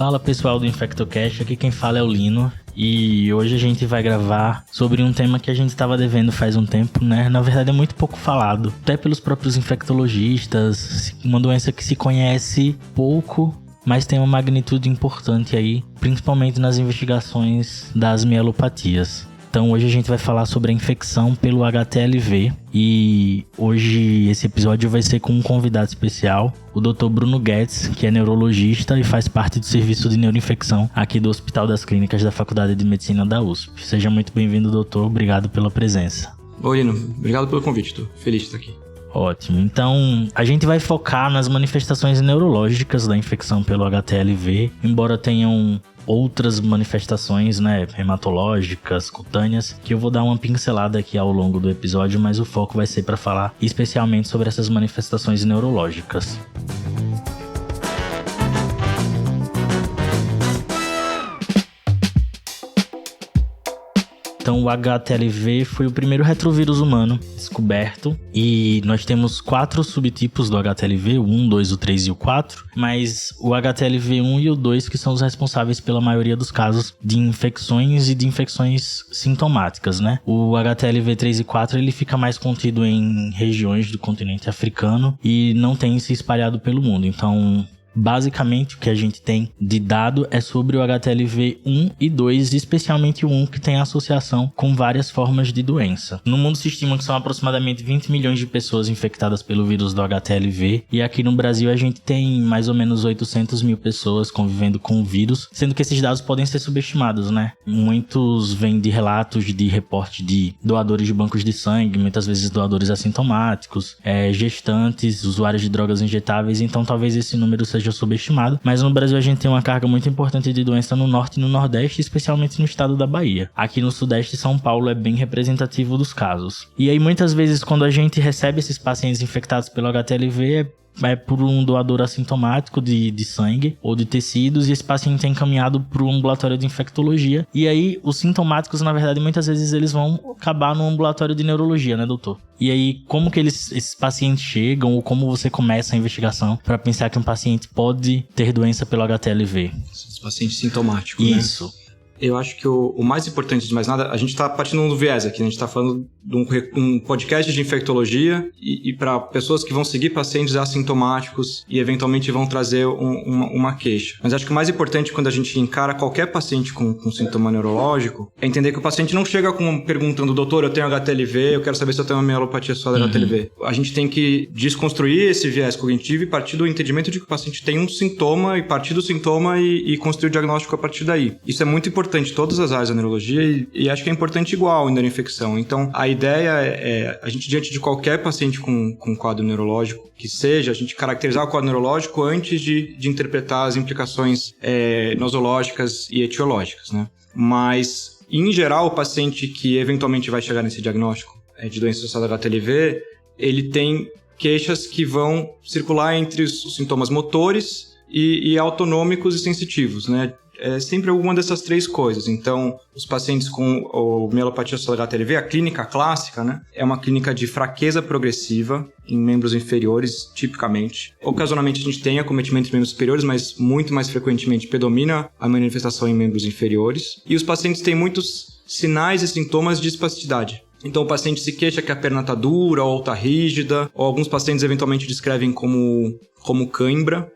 Fala pessoal do InfectoCast, aqui quem fala é o Lino. E hoje a gente vai gravar sobre um tema que a gente estava devendo faz um tempo, né? Na verdade é muito pouco falado, até pelos próprios infectologistas, uma doença que se conhece pouco, mas tem uma magnitude importante aí, principalmente nas investigações das mielopatias. Então hoje a gente vai falar sobre a infecção pelo HTLV e hoje esse episódio vai ser com um convidado especial, o Dr. Bruno Guedes, que é neurologista e faz parte do serviço de neuroinfecção aqui do Hospital das Clínicas da Faculdade de Medicina da USP. Seja muito bem-vindo, doutor. Obrigado pela presença. Oi, Lino. Obrigado pelo convite. Tô feliz de estar aqui. Ótimo. Então, a gente vai focar nas manifestações neurológicas da infecção pelo HTLV, embora tenham outras manifestações, né, hematológicas, cutâneas, que eu vou dar uma pincelada aqui ao longo do episódio, mas o foco vai ser para falar especialmente sobre essas manifestações neurológicas. Então o HTLV foi o primeiro retrovírus humano descoberto e nós temos 4 subtipos do HTLV, o 1, 2, o 3 e o 4, mas o HTLV1 e o 2 que são os responsáveis pela maioria dos casos de infecções e de infecções sintomáticas, né? O HTLV3 e 4 ele fica mais contido em regiões do continente africano e não tem se espalhado pelo mundo, então basicamente, o que a gente tem de dado é sobre o HTLV1 e 2, especialmente o 1, que tem associação com várias formas de doença. No mundo se estima que são aproximadamente 20 milhões de pessoas infectadas pelo vírus do HTLV, e aqui no Brasil a gente tem mais ou menos 800 mil pessoas convivendo com o vírus, sendo que esses dados podem ser subestimados, né? Muitos vêm de relatos de reporte de doadores de bancos de sangue, muitas vezes doadores assintomáticos, gestantes, usuários de drogas injetáveis, então talvez esse número seja subestimado, mas no Brasil a gente tem uma carga muito importante de doença no norte e no nordeste, especialmente no estado da Bahia. Aqui no sudeste, São Paulo é bem representativo dos casos. E aí muitas vezes quando a gente recebe esses pacientes infectados pelo HTLV é por um doador assintomático de sangue ou de tecidos, e esse paciente é encaminhado para o ambulatório de infectologia. E aí, os sintomáticos, na verdade, muitas vezes eles vão acabar no ambulatório de neurologia, né, doutor? E aí, como que esses pacientes chegam, ou como você começa a investigação para pensar que um paciente pode ter doença pelo HTLV? Os pacientes sintomáticos, Isso. Né? Eu acho que o mais importante de mais nada, a gente está partindo do viés aqui, né? A gente está falando de um podcast de infectologia e para pessoas que vão seguir pacientes assintomáticos e eventualmente vão trazer uma queixa. Mas acho que o mais importante quando a gente encara qualquer paciente com sintoma neurológico é entender que o paciente não chega perguntando, doutor, eu tenho HTLV, eu quero saber se eu tenho uma mielopatia só da HTLV. A gente tem que desconstruir esse viés cognitivo e partir do entendimento de que o paciente tem um sintoma e partir do sintoma e construir o diagnóstico a partir daí. Isso é muito importante em todas as áreas da neurologia e acho que é importante igual em neuroinfecção. Então, a ideia é a gente, diante de qualquer paciente com quadro neurológico que seja, a gente caracterizar o quadro neurológico antes de interpretar as implicações nosológicas e etiológicas, né? Mas, em geral, o paciente que eventualmente vai chegar nesse diagnóstico de doença associada ao HTLV, ele tem queixas que vão circular entre os sintomas motores e autonômicos e sensitivos, né? É sempre alguma dessas 3 coisas. Então, os pacientes com mielopatia associada ao HTLV, a clínica clássica, né, é uma clínica de fraqueza progressiva em membros inferiores, tipicamente. Ocasionalmente a gente tem acometimento em membros superiores, mas muito mais frequentemente predomina a manifestação em membros inferiores. E os pacientes têm muitos sinais e sintomas de espasticidade. Então o paciente se queixa que a perna está dura ou está rígida, ou alguns pacientes eventualmente descrevem como cãibra.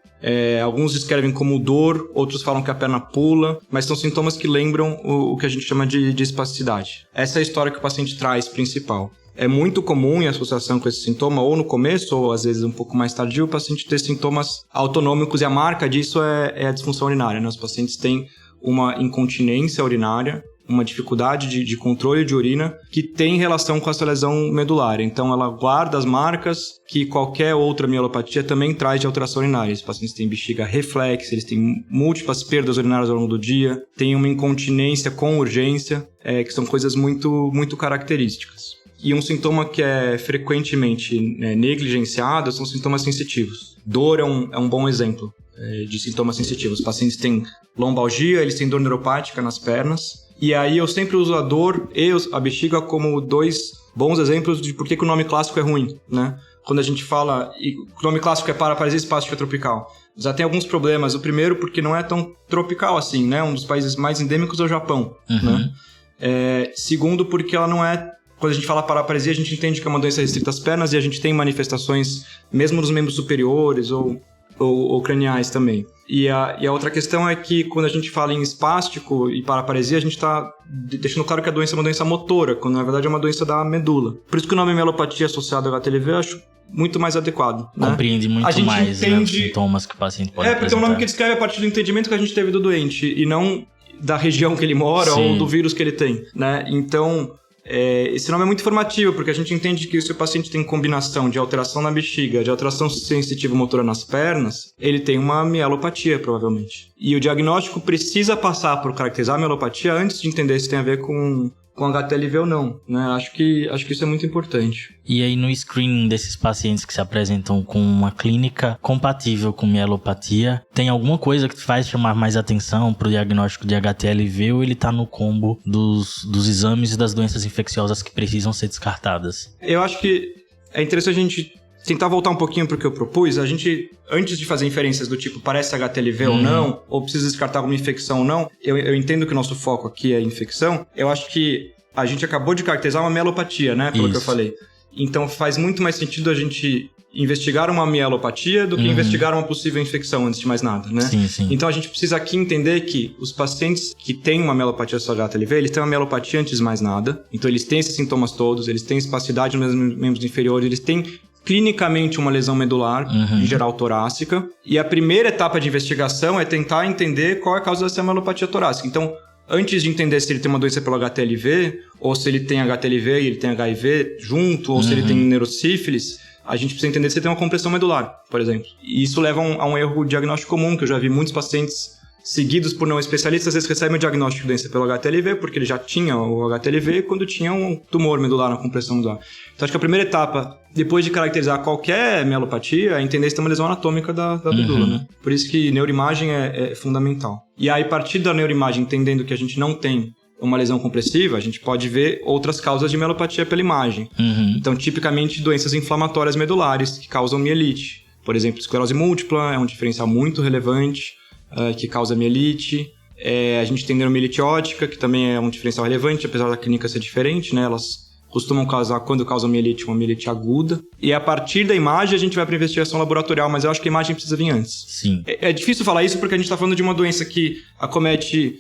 Alguns descrevem como dor, outros falam que a perna pula, mas são sintomas que lembram o que a gente chama de espasticidade. Essa é a história que o paciente traz principal. É muito comum em associação com esse sintoma, ou no começo, ou às vezes um pouco mais tardio, o paciente ter sintomas autonômicos, e a marca disso é a disfunção urinária, né? Os pacientes têm uma incontinência urinária, uma dificuldade de controle de urina que tem relação com essa lesão medular. Então, ela guarda as marcas que qualquer outra mielopatia também traz de alteração urinária. Os pacientes têm bexiga reflexa, eles têm múltiplas perdas urinárias ao longo do dia, têm uma incontinência com urgência, que são coisas muito, muito características. E um sintoma que é frequentemente negligenciado são sintomas sensitivos. Dor é um bom exemplo de sintomas sensitivos. Os pacientes têm lombalgia, eles têm dor neuropática nas pernas. E aí eu sempre uso a dor e a bexiga como 2 bons exemplos de por que o nome clássico é ruim, né? Quando a gente fala... o nome clássico é paraparesia espástica tropical. Já tem alguns problemas. O primeiro, porque não é tão tropical assim, né? Um dos países mais endêmicos é o Japão, né? Segundo, porque ela não é... Quando a gente fala paraparesia, a gente entende que é uma doença restrita às pernas e a gente tem manifestações mesmo nos membros superiores ou craniais também. E a outra questão é que quando a gente fala em espástico e paraparesia, a gente está deixando claro que a doença é uma doença motora, quando na verdade é uma doença da medula. Por isso que o nome mielopatia associada ao HTLV eu acho muito mais adequado. Compreende muito mais, entende... os sintomas que o paciente pode apresentar. Porque é um nome que descreve a partir do entendimento que a gente teve do doente e não da região que ele mora ou do vírus que ele tem, né? Então... esse nome é muito informativo, porque a gente entende que se o paciente tem combinação de alteração na bexiga, de alteração sensitiva motora nas pernas, ele tem uma mielopatia, provavelmente. E o diagnóstico precisa passar por caracterizar a mielopatia antes de entender se tem a ver com HTLV ou não, né? Acho que isso é muito importante. E aí no screening desses pacientes que se apresentam com uma clínica compatível com mielopatia, tem alguma coisa que faz chamar mais atenção para o diagnóstico de HTLV ou ele está no combo dos exames e das doenças infecciosas que precisam ser descartadas? Eu acho que é interessante a gente tentar voltar um pouquinho para o que eu propus. A gente, antes de fazer inferências do tipo parece HTLV ou não, ou precisa descartar alguma infecção ou não, eu entendo que o nosso foco aqui é infecção. Eu acho que a gente acabou de caracterizar uma mielopatia, né? Pelo que eu falei. Então faz muito mais sentido a gente investigar uma mielopatia do que investigar uma possível infecção, antes de mais nada, né? Sim. Então a gente precisa aqui entender que os pacientes que têm uma mielopatia associada a HTLV, eles têm uma mielopatia antes de mais nada. Então eles têm esses sintomas todos, eles têm espasticidade nos membros inferiores, eles têm clinicamente uma lesão medular, em geral torácica. E a primeira etapa de investigação é tentar entender qual é a causa dessa mielopatia torácica. Então, antes de entender se ele tem uma doença pelo HTLV, ou se ele tem HTLV e ele tem HIV junto, ou se ele tem neurosífilis, a gente precisa entender se ele tem uma compressão medular, por exemplo. E isso leva a um erro diagnóstico comum, que eu já vi muitos pacientes seguidos por não especialistas, às vezes recebem o diagnóstico de doença pelo HTLV, porque ele já tinha o HTLV quando tinha um tumor medular na compressão medular. Então, acho que a primeira etapa, depois de caracterizar qualquer mielopatia, é entender se tem uma lesão anatômica da medula, né? Por isso que neuroimagem é fundamental. E aí, a partir da neuroimagem, entendendo que a gente não tem uma lesão compressiva, a gente pode ver outras causas de mielopatia pela imagem. Então, tipicamente, doenças inflamatórias medulares que causam mielite. Por exemplo, esclerose múltipla é um diferencial muito relevante, que causa mielite. A gente tem neuromielite ótica, que também é um diferencial relevante, apesar da clínica ser diferente, né? Elas costumam causar, quando causam mielite, uma mielite aguda. E a partir da imagem a gente vai para investigação laboratorial, mas eu acho que a imagem precisa vir antes. Sim. É difícil falar isso porque a gente está falando de uma doença que acomete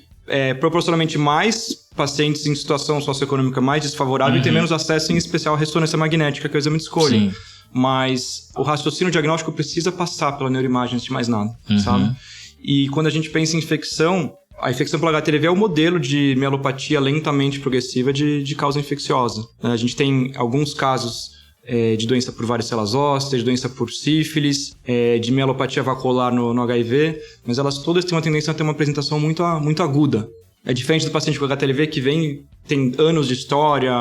proporcionalmente mais pacientes em situação socioeconômica mais desfavorável e tem menos acesso, em especial à ressonância magnética, que é o exame de escolha. Sim. Mas o raciocínio diagnóstico precisa passar pela neuroimagem antes de mais nada, sabe? E quando a gente pensa em infecção, a infecção pelo HTLV é o modelo de mielopatia lentamente progressiva de causa infecciosa. A gente tem alguns casos de doença por varicelas ósseas, de doença por sífilis, de mielopatia vacuolar no HIV, mas elas todas têm uma tendência a ter uma apresentação muito aguda. É diferente do paciente com HTLV que tem anos de história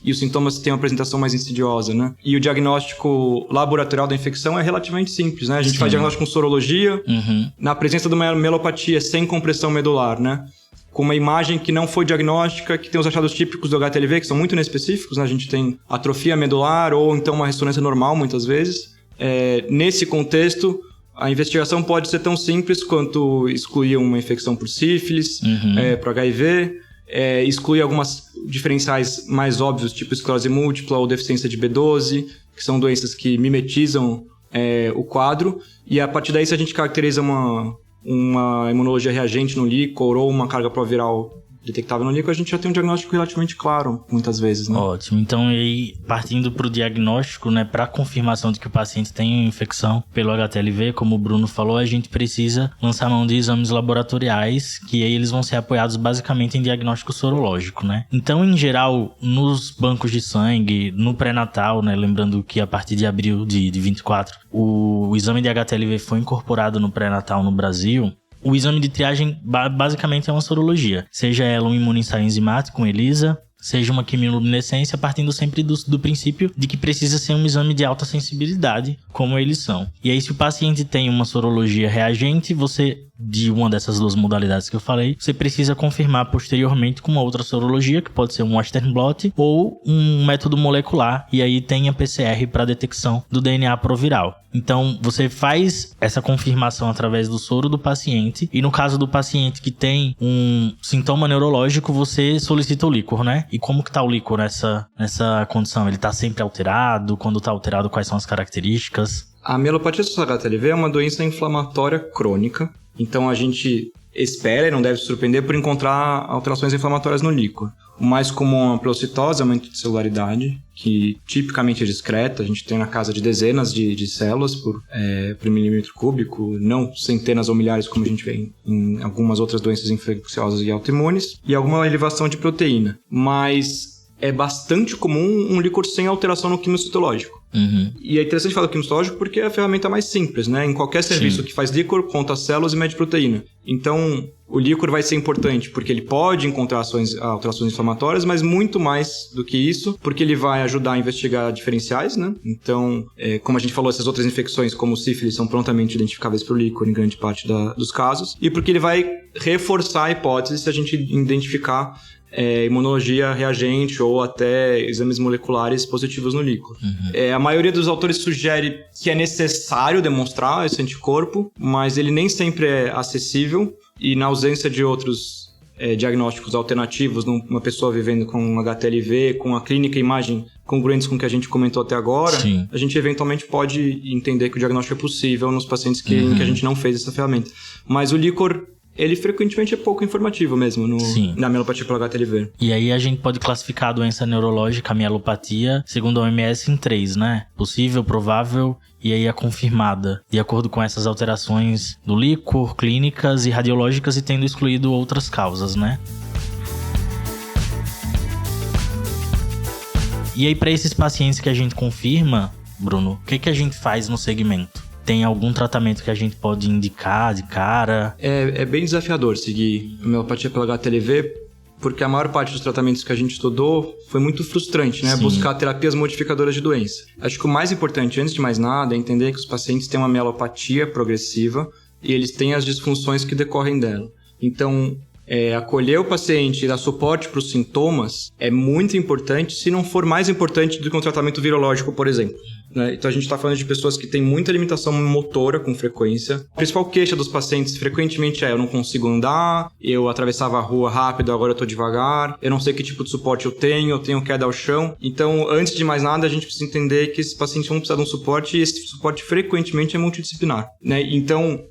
e os sintomas têm uma apresentação mais insidiosa, né? E o diagnóstico laboratorial da infecção é relativamente simples, né? A gente faz diagnóstico com sorologia, na presença de uma mielopatia sem compressão medular, né? Com uma imagem que não foi diagnóstica, que tem os achados típicos do HTLV, que são muito inespecíficos, né? A gente tem atrofia medular ou então uma ressonância normal, muitas vezes. Nesse contexto, a investigação pode ser tão simples quanto excluir uma infecção por sífilis, por HIV, excluir algumas diferenciais mais óbvios, tipo esclerose múltipla ou deficiência de B12, que são doenças que mimetizam o quadro. E a partir daí, se a gente caracteriza uma imunologia reagente no líquor ou uma carga proviral detectável no líquido, a gente já tem um diagnóstico relativamente claro, muitas vezes, né? Ótimo. Então, aí, partindo para o diagnóstico, né, para a confirmação de que o paciente tem infecção pelo HTLV, como o Bruno falou, a gente precisa lançar mão de exames laboratoriais, que aí eles vão ser apoiados basicamente em diagnóstico sorológico, né? Então, em geral, nos bancos de sangue, no pré-natal, né, lembrando que a partir de abril de 24, o exame de HTLV foi incorporado no pré-natal no Brasil. O exame de triagem basicamente é uma sorologia, seja ela um imunoensaio enzimático com ELISA, seja uma quimiluminescência, partindo sempre do princípio de que precisa ser um exame de alta sensibilidade, como eles são. E aí, se o paciente tem uma sorologia reagente, você, de uma dessas duas modalidades que eu falei, você precisa confirmar posteriormente com uma outra sorologia, que pode ser um Western blot ou um método molecular, e aí tem a PCR para detecção do DNA proviral. Então, você faz essa confirmação através do soro do paciente, e no caso do paciente que tem um sintoma neurológico, você solicita o líquor, né? E como que tá o líquor nessa condição? Ele tá sempre alterado? Quando tá alterado, quais são as características? A mielopatia associada a HTLV é uma doença inflamatória crônica, então a gente espera e não deve se surpreender por encontrar alterações inflamatórias no líquor. O mais comum é a pleocitose, aumento de celularidade, que tipicamente é discreta, a gente tem na casa de dezenas de células por milímetro cúbico, não centenas ou milhares como a gente vê em algumas outras doenças infecciosas e autoimunes, e alguma elevação de proteína. Mas é bastante comum um líquor sem alteração no quimio-citológico. Uhum. E é interessante falar do quimio-citológico porque é a ferramenta mais simples, né? Em qualquer serviço que faz líquor, conta células e mede proteína. Então, o líquor vai ser importante porque ele pode encontrar alterações inflamatórias, mas muito mais do que isso, porque ele vai ajudar a investigar diferenciais, né? Então, como a gente falou, essas outras infecções, como sífilis, são prontamente identificáveis por líquor em grande parte dos casos. E porque ele vai reforçar a hipótese se a gente identificar imunologia reagente ou até exames moleculares positivos no líquor. Uhum. A maioria dos autores sugere que é necessário demonstrar esse anticorpo, mas ele nem sempre é acessível e na ausência de outros diagnósticos alternativos, numa pessoa vivendo com HTLV, com a clínica e imagem congruentes com o que a gente comentou até agora, Sim. a gente eventualmente pode entender que o diagnóstico é possível nos pacientes em que a gente não fez essa ferramenta. Mas o líquor, ele frequentemente é pouco informativo mesmo na mielopatia pelo HTLV. E aí a gente pode classificar a doença neurológica, a mielopatia, segundo a OMS, em 3, né? Possível, provável e aí a confirmada, de acordo com essas alterações do líquor, clínicas e radiológicas, e tendo excluído outras causas, né? E aí, para esses pacientes que a gente confirma, Bruno, o que a gente faz no segmento? Tem algum tratamento que a gente pode indicar de cara? É bem desafiador seguir a mielopatia pela HTLV, porque a maior parte dos tratamentos que a gente estudou foi muito frustrante, né? Sim. Buscar terapias modificadoras de doença. Acho que o mais importante, antes de mais nada, é entender que os pacientes têm uma mielopatia progressiva e eles têm as disfunções que decorrem dela. Então, acolher o paciente e dar suporte para os sintomas é muito importante, se não for mais importante do que um tratamento virológico, por exemplo. Então a gente está falando de pessoas que têm muita limitação motora com frequência. A principal queixa dos pacientes frequentemente eu não consigo andar, eu atravessava a rua rápido, agora eu estou devagar, eu não sei que tipo de suporte eu tenho queda ao chão. Então, antes de mais nada, a gente precisa entender que esses pacientes vão precisar de um suporte e esse suporte frequentemente é multidisciplinar, né? Então,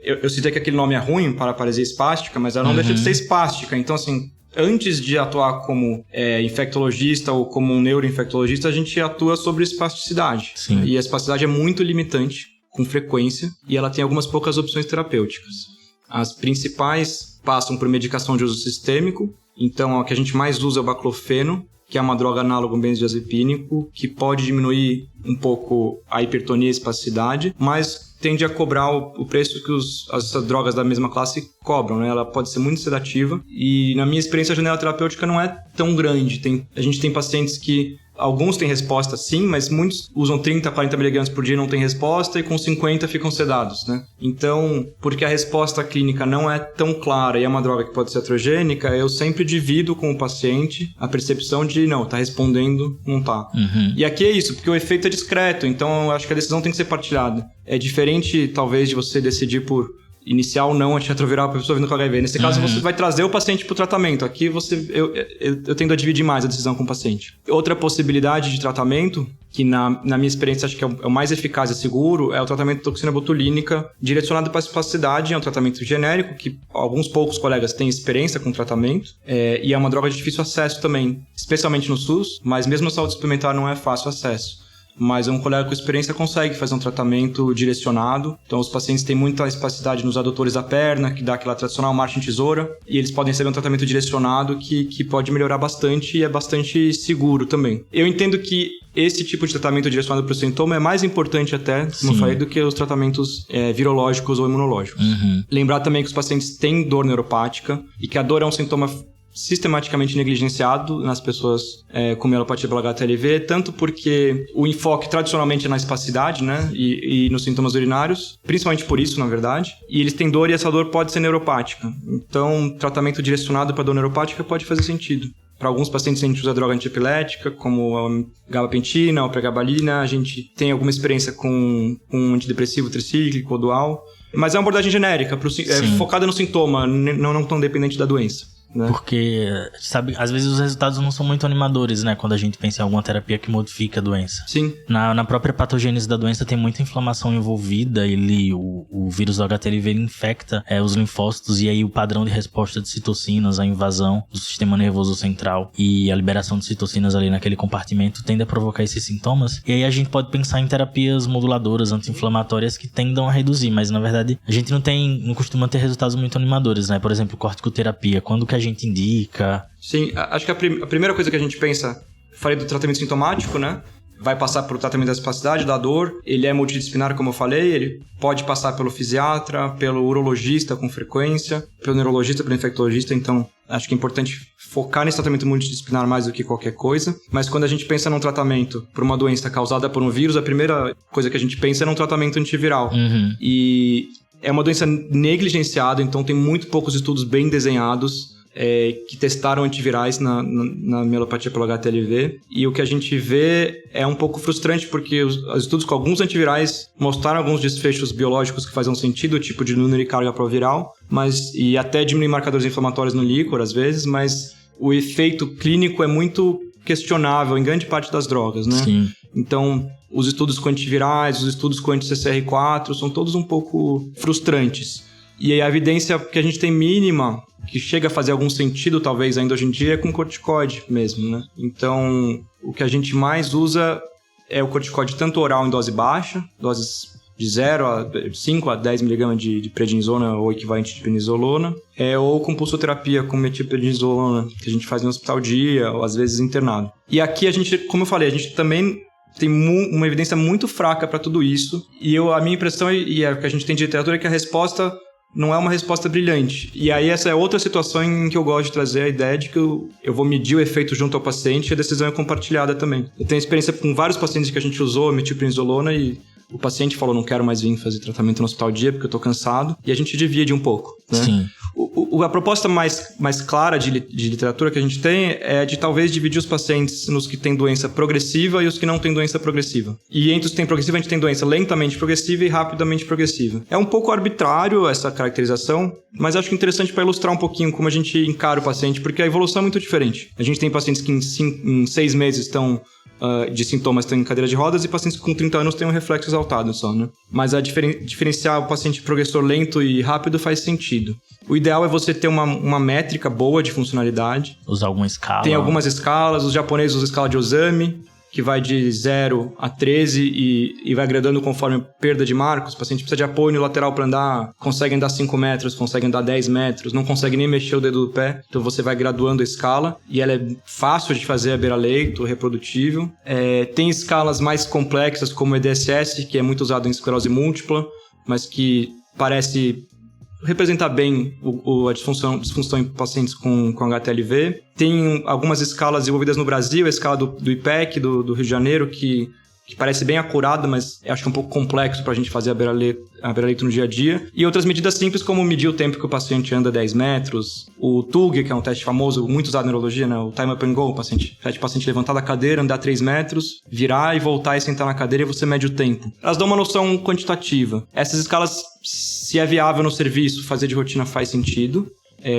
eu citei que aquele nome é ruim, paraparesia espástica, mas ela não deixa de ser espástica. Então, assim, antes de atuar como infectologista ou como um neuroinfectologista, a gente atua sobre espasticidade. Sim. E a espasticidade é muito limitante, com frequência, e ela tem algumas poucas opções terapêuticas. As principais passam por medicação de uso sistêmico, então a que a gente mais usa é o baclofeno, que é uma droga análoga ao benzodiazepínico, que pode diminuir um pouco a hipertonia e a espasticidade, mas tende a cobrar o preço que essas drogas da mesma classe cobram, né? Ela pode ser muito sedativa e, na minha experiência, a janela terapêutica não é tão grande. A gente tem pacientes que alguns têm resposta sim, mas muitos usam 30, 40 mg por dia e não têm resposta, e com 50 ficam sedados, né? Então, porque a resposta clínica não é tão clara e é uma droga que pode ser heterogênica, eu sempre divido com o paciente a percepção de, não, tá respondendo, não tá. Uhum. E aqui é isso, porque o efeito é discreto, então eu acho que a decisão tem que ser partilhada. É diferente, talvez, de você decidir por iniciar ou não antirretroviral para a pessoa vindo com HIV. Nesse caso, você vai trazer o paciente para o tratamento. Aqui, eu tendo a dividir mais a decisão com o paciente. Outra possibilidade de tratamento, que na minha experiência acho que é o mais eficaz e seguro, é o tratamento de toxina botulínica direcionado para a espasticidade. É um tratamento genérico, que alguns poucos colegas têm experiência com o tratamento, e é uma droga de difícil acesso também, especialmente no SUS, mas mesmo na saúde suplementar não é fácil acesso. Mas um colega com experiência consegue fazer um tratamento direcionado. Então, os pacientes têm muita espasticidade nos adutores da perna, que dá aquela tradicional marcha em tesoura, e eles podem receber um tratamento direcionado que pode melhorar bastante e é bastante seguro também. Eu entendo que esse tipo de tratamento direcionado para o sintoma é mais importante até, como eu falei, do que os tratamentos virológicos ou imunológicos. Uhum. Lembrar também que os pacientes têm dor neuropática e que a dor é um sintoma sistematicamente negligenciado nas pessoas com mielopatia pelo HTLV, tanto porque o enfoque tradicionalmente é na espasticidade, né, e nos sintomas urinários, principalmente por isso, na verdade, e eles têm dor e essa dor pode ser neuropática. Então, tratamento direcionado para dor neuropática pode fazer sentido. Para alguns pacientes a gente usa droga antiepilética, como a gabapentina ou pregabalina. A gente tem alguma experiência com um antidepressivo tricíclico ou dual. Mas é uma abordagem genérica, focada no sintoma, não tão dependente da doença. Né? Porque, sabe, às vezes os resultados não são muito animadores, né? Quando a gente pensa em alguma terapia que modifica a doença. Sim. Na própria patogênese da doença tem muita inflamação envolvida. O vírus do HTLV ele infecta os linfócitos e aí o padrão de resposta de citocinas, a invasão do sistema nervoso central e a liberação de citocinas ali naquele compartimento tende a provocar esses sintomas. E aí a gente pode pensar em terapias moduladoras, anti-inflamatórias que tendam a reduzir, mas na verdade a gente não costuma ter resultados muito animadores, né? Por exemplo, corticoterapia. Quando que a gente indica? Sim, acho que a primeira coisa que a gente pensa, falei do tratamento sintomático, né? Vai passar pelo tratamento da espasticidade, da dor. Ele é multidisciplinar, como eu falei. Ele pode passar pelo fisiatra, pelo urologista com frequência, pelo neurologista, pelo infectologista. Então, acho que é importante focar nesse tratamento multidisciplinar mais do que qualquer coisa. Mas quando a gente pensa num tratamento por uma doença causada por um vírus, a primeira coisa que a gente pensa é num tratamento antiviral. Uhum. E é uma doença negligenciada, então tem muito poucos estudos bem desenhados que testaram antivirais na mielopatia pelo HTLV. E o que a gente vê é um pouco frustrante, porque os estudos com alguns antivirais mostraram alguns desfechos biológicos que faziam sentido, tipo diminuir carga proviral, e até diminuir marcadores inflamatórios no líquor, às vezes, mas o efeito clínico é muito questionável em grande parte das drogas, né? Sim. Então, os estudos com antivirais, os estudos com anti-CCR4 são todos um pouco frustrantes. E a evidência que a gente tem mínima, que chega a fazer algum sentido, talvez, ainda hoje em dia, é com corticoide mesmo, né? Então, o que a gente mais usa é o corticoide tanto oral em dose baixa, doses de 5 a 10 mg de prednisona ou equivalente de prednisolona, ou com pulsoterapia com metilprednisolona, que a gente faz no hospital dia, ou às vezes internado. E aqui a gente, como eu falei, a gente também tem uma evidência muito fraca para tudo isso, e a minha impressão, e é o que a gente tem de literatura, é que a resposta não é uma resposta brilhante. E aí essa é outra situação em que eu gosto de trazer a ideia de que eu vou medir o efeito junto ao paciente e a decisão é compartilhada também. Eu tenho experiência com vários pacientes que a gente usou metilprednisolona e o paciente falou, não quero mais vir fazer tratamento no hospital dia porque eu tô cansado, e a gente divide um pouco, né? Sim. A proposta mais clara de literatura que a gente tem é de talvez dividir os pacientes nos que têm doença progressiva e os que não têm doença progressiva. E entre os que têm progressiva, a gente tem doença lentamente progressiva e rapidamente progressiva. É um pouco arbitrário essa caracterização, mas acho que é interessante para ilustrar um pouquinho como a gente encara o paciente, porque a evolução é muito diferente. A gente tem pacientes que em 6 meses estão de sintomas estão em cadeira de rodas e pacientes que com 30 anos têm um reflexo exaltado só, né? Mas diferenciar o paciente progressor lento e rápido faz sentido. O ideal é você ter uma métrica boa de funcionalidade. Usar alguma escala. Tem algumas escalas, os japoneses usam a escala de Ozami, que vai de 0 a 13 e vai agradando conforme perda de marcos. O paciente precisa de apoio no lateral para andar, consegue andar 5 metros, consegue andar 10 metros, não consegue nem mexer o dedo do pé. Então você vai graduando a escala e ela é fácil de fazer a beira-leito, reprodutível. Tem escalas mais complexas como o EDSS, que é muito usado em esclerose múltipla, mas que parece representar bem a disfunção em pacientes com HTLV. Tem algumas escalas desenvolvidas no Brasil, a escala do IPEC, do Rio de Janeiro, que parece bem acurada, mas acho que é um pouco complexo para a gente fazer a beira-leito no dia a dia. E outras medidas simples, como medir o tempo que o paciente anda 10 metros, o TUG, que é um teste famoso, muito usado na neurologia, né? O Time Up and Go, o paciente levantar da cadeira, andar 3 metros, virar e voltar e sentar na cadeira e você mede o tempo. Elas dão uma noção quantitativa. Essas escalas, se é viável no serviço, fazer de rotina faz sentido.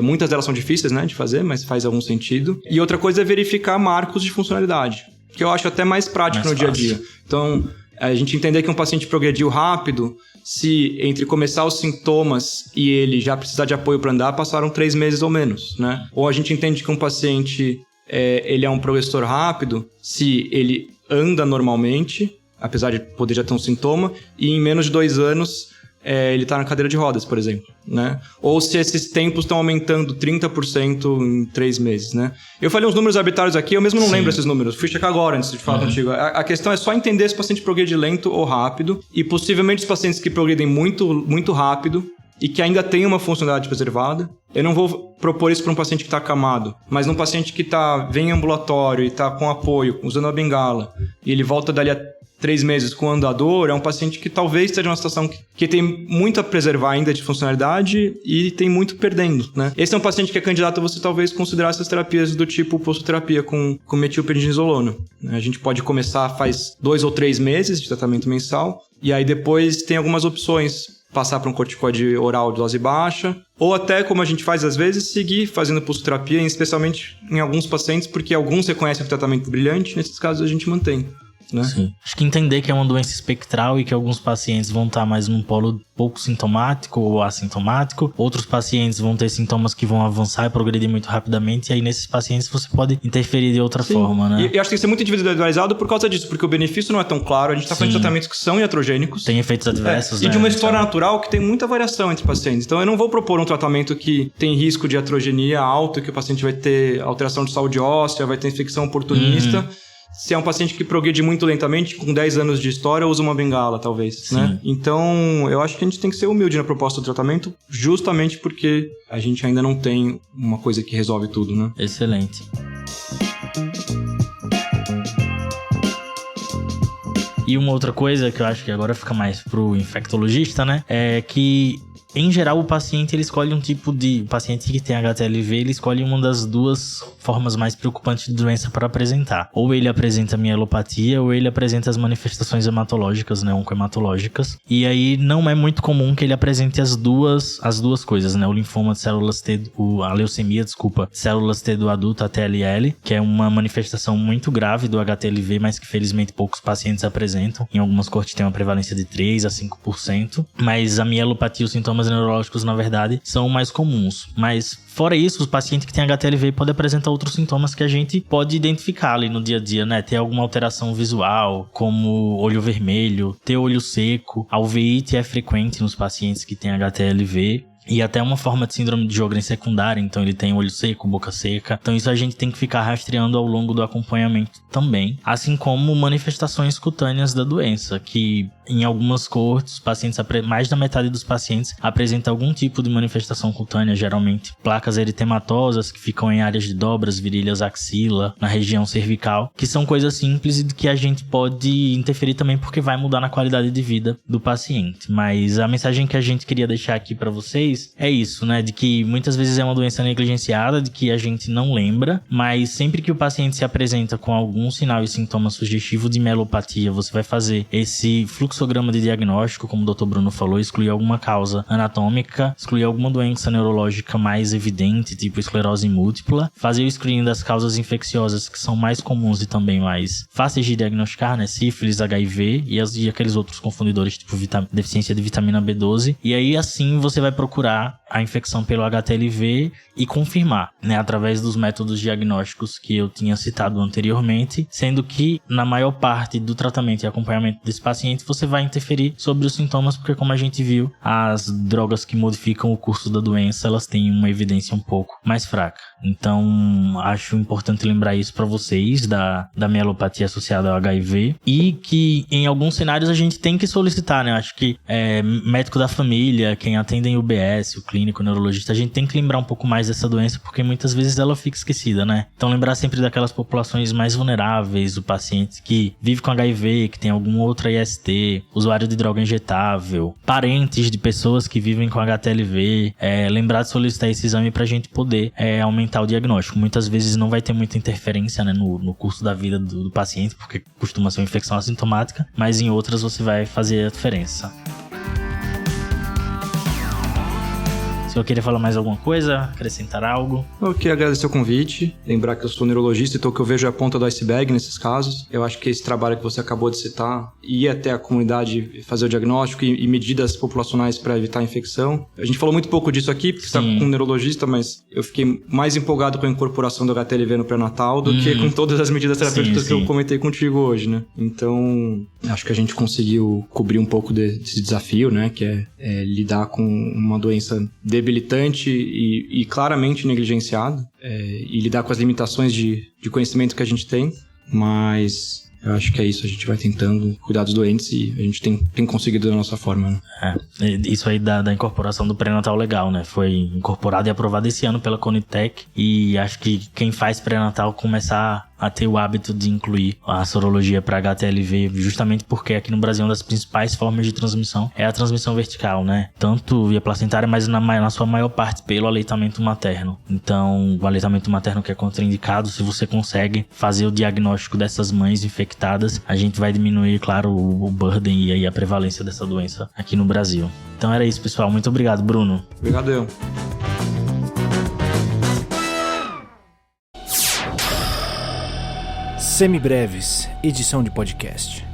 Muitas delas são difíceis, né, de fazer, mas faz algum sentido. E outra coisa é verificar marcos de funcionalidade, que eu acho até mais prático no dia a dia. Então, a gente entender que um paciente progrediu rápido, se entre começar os sintomas e ele já precisar de apoio para andar, passaram 3 meses ou menos, né? Ou a gente entende que um paciente ele é um progressor rápido, se ele anda normalmente, apesar de poder já ter um sintoma, e em menos de 2 anos ele está na cadeira de rodas, por exemplo, né? Ou se esses tempos estão aumentando 30% em 3 meses, né? Eu falei uns números arbitrários aqui, eu mesmo não lembro esses números. Fui checar agora antes de falar contigo. A questão é só entender se o paciente progride lento ou rápido, e possivelmente os pacientes que progridem muito, muito rápido e que ainda tem uma funcionalidade preservada. Eu não vou propor isso para um paciente que está acamado, mas num paciente que vem em ambulatório e está com apoio, usando a bengala, e ele volta dali a 3 meses com andador, é um paciente que talvez esteja numa situação que tem muito a preservar ainda de funcionalidade e tem muito perdendo, né? Esse é um paciente que é candidato a você talvez considerar essas terapias do tipo pulsoterapia com metilprednisolona. A gente pode começar faz 2 ou 3 meses de tratamento mensal, e aí depois tem algumas opções. Passar para um corticoide oral de dose baixa, ou até, como a gente faz às vezes, seguir fazendo pulsoterapia, especialmente em alguns pacientes, porque alguns reconhecem o tratamento brilhante, nesses casos a gente mantém. Né? Sim. Acho que entender que é uma doença espectral e que alguns pacientes vão estar mais num polo pouco sintomático ou assintomático, outros pacientes vão ter sintomas que vão avançar e progredir muito rapidamente, e aí nesses pacientes você pode interferir de outra forma, né? E eu acho que tem que ser muito individualizado por causa disso, porque o benefício não é tão claro, a gente está falando de tratamentos que são iatrogênicos. Tem efeitos adversos, né? E de uma história natural que tem muita variação entre pacientes. Então eu não vou propor um tratamento que tem risco de iatrogenia alto, que o paciente vai ter alteração de saúde óssea, vai ter infecção oportunista. Se é um paciente que progride muito lentamente, com 10 anos de história, usa uma bengala, talvez, né? Então, eu acho que a gente tem que ser humilde na proposta do tratamento, justamente porque a gente ainda não tem uma coisa que resolve tudo, né? Excelente. E uma outra coisa que eu acho que agora fica mais pro infectologista, né? É que, em geral, o paciente ele escolhe um tipo de... O paciente que tem HTLV, ele escolhe uma das duas formas mais preocupantes de doença para apresentar. Ou ele apresenta mielopatia, ou ele apresenta as manifestações hematológicas, né? Oncohematológicas. E aí não é muito comum que ele apresente as duas coisas, né? O linfoma de células T... A leucemia, de células T do adulto, a TLL, que é uma manifestação muito grave do HTLV, mas que felizmente poucos pacientes apresentam. Em algumas cortes tem uma prevalência de 3 a 5%. Mas a mielopatia, os sintomas neurológicos, na verdade, são mais comuns. Mas, fora isso, os pacientes que têm HTLV podem apresentar outros sintomas que a gente pode identificar ali no dia a dia, né? Ter alguma alteração visual, como olho vermelho, ter olho seco. A uveíte é frequente nos pacientes que têm HTLV. E até uma forma de síndrome de Sjögren secundária, então ele tem olho seco, boca seca. Então isso a gente tem que ficar rastreando ao longo do acompanhamento também. Assim como manifestações cutâneas da doença, que em algumas coortes, pacientes, mais da metade dos pacientes apresenta algum tipo de manifestação cutânea, geralmente placas eritematosas que ficam em áreas de dobras, virilhas, axila, na região cervical, que são coisas simples e que a gente pode interferir também porque vai mudar na qualidade de vida do paciente. Mas a mensagem que a gente queria deixar aqui para vocês é isso, né? De que muitas vezes é uma doença negligenciada, de que a gente não lembra, mas sempre que o paciente se apresenta com algum sinal e sintoma sugestivo de mielopatia, você vai fazer esse fluxograma de diagnóstico, como o Dr. Bruno falou, excluir alguma causa anatômica, excluir alguma doença neurológica mais evidente, tipo esclerose múltipla, fazer o screening das causas infecciosas que são mais comuns e também mais fáceis de diagnosticar, né? Sífilis, HIV e aqueles outros confundidores, tipo deficiência de vitamina B12, e aí assim você vai procurar a infecção pelo HTLV e confirmar, né, através dos métodos diagnósticos que eu tinha citado anteriormente, sendo que na maior parte do tratamento e acompanhamento desse paciente você vai interferir sobre os sintomas, porque como a gente viu, as drogas que modificam o curso da doença, elas têm uma evidência um pouco mais fraca. Então, acho importante lembrar isso para vocês, da mielopatia associada ao HIV, e que em alguns cenários a gente tem que solicitar, né? Acho que médico da família, quem atende em UBS, o clínico, o neurologista, a gente tem que lembrar um pouco mais dessa doença, porque muitas vezes ela fica esquecida, né? Então, lembrar sempre daquelas populações mais vulneráveis, o paciente que vive com HIV, que tem alguma outra IST, usuário de droga injetável, parentes de pessoas que vivem com HTLV, lembrar de solicitar esse exame pra gente poder aumentar o diagnóstico. Muitas vezes não vai ter muita interferência, né, no curso da vida do paciente, porque costuma ser uma infecção assintomática, mas em outras você vai fazer a diferença. Se eu queria falar mais alguma coisa, acrescentar algo? Eu queria agradecer o convite, lembrar que eu sou neurologista, então o que eu vejo é a ponta do iceberg nesses casos. Eu acho que esse trabalho que você acabou de citar, ir até a comunidade fazer o diagnóstico e medidas populacionais para evitar a infecção. A gente falou muito pouco disso aqui, porque você está com um neurologista, mas eu fiquei mais empolgado com a incorporação do HTLV no pré-natal do que com todas as medidas terapêuticas que eu comentei contigo hoje, né? Então, acho que a gente conseguiu cobrir um pouco desse desafio, né? Que é lidar com uma doença debilitante e claramente negligenciada, e lidar com as limitações de conhecimento que a gente tem, mas Eu acho que é isso, a gente vai tentando cuidar dos doentes e a gente tem conseguido da nossa forma, né? Isso aí da incorporação do pré-natal legal, né? Foi incorporado e aprovado esse ano pela Conitec e acho que quem faz pré-natal começar a ter o hábito de incluir a sorologia para HTLV, justamente porque aqui no Brasil uma das principais formas de transmissão é a transmissão vertical, né? Tanto via placentária, mas na sua maior parte pelo aleitamento materno. Então, o aleitamento materno que é contraindicado, se você consegue fazer o diagnóstico dessas mães infectadas, a gente vai diminuir, claro, o burden e aí a prevalência dessa doença aqui no Brasil. Então era isso, pessoal. Muito obrigado, Bruno. Obrigado, eu. Semibreves, edição de podcast.